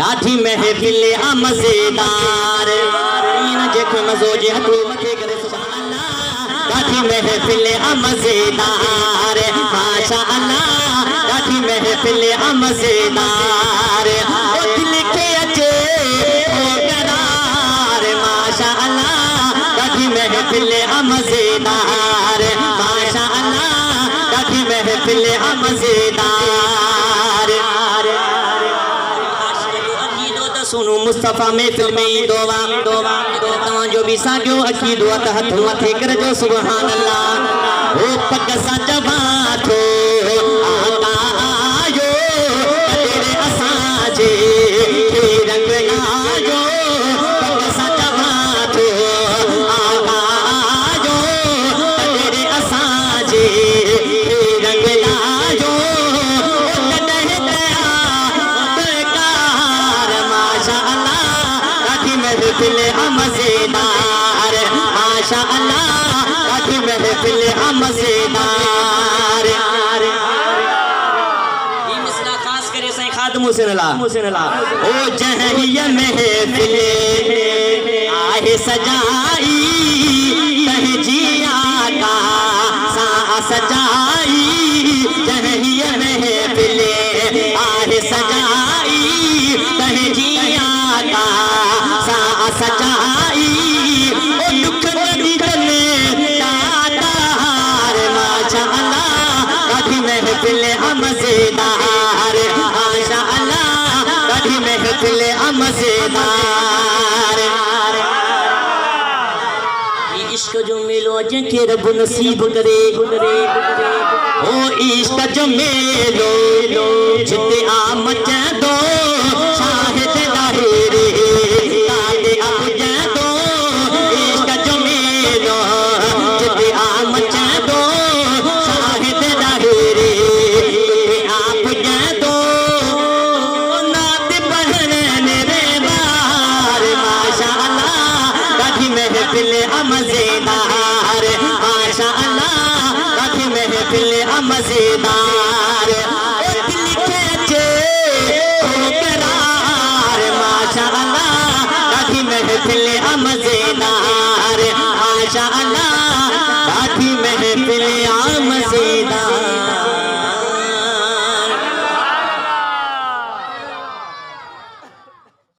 ॾाढी महफ़िल आ मज़ेदार जेको मज़ो जे हथो मथे करे सुभान अल्लाह ॾाढी महफ़िल आ मज़ेदार माशा अल्लाह ॾाढी महफ़िल आ मज़ेदार ओ दिल खे अचे ओ करार माशा अल्लाह ॾाढी महफ़िल आ मज़ेदार माशा अल्लाह ॾाढी महफ़िल आ मज़ेदार सुनो मुस्तफा महफिल में दोवा दोवा तव्हांजो बि साॻियो अक़ीदो त हथ मथे करजो सुभान अल्लाह ओ पग सां चवां थो आका आयो तेरे असांजे रंग लायो पग सां चवां थो आका आयो तेरे असांजे रंग लायो महफिल आ मज़ेदार माशा अल्लाह ॾाढी महफिल आ मज़ेदार ये मिसरा खास करे साईं खादिम हुसैन ला ओ जहिया महफिल आहे सजाई तहजी आका सा सजाई जहिया महफिल आहे सजाई तहजी आका सजाई ओ दुख नदी चले दातार माशा अल्लाह ॾाढी महफिल आ मज़ेदार माशा अल्लाह ॾाढी महफिल आ मज़ेदार इश्क जो मेलो जंहिंखे रब नसीब करे ओ इश्क जो मेलो जिते आ मचंदो शाहिद लाहिरे मज़ेदार माशा अल्लाह ॾाढी महफिल आ मज़ेदार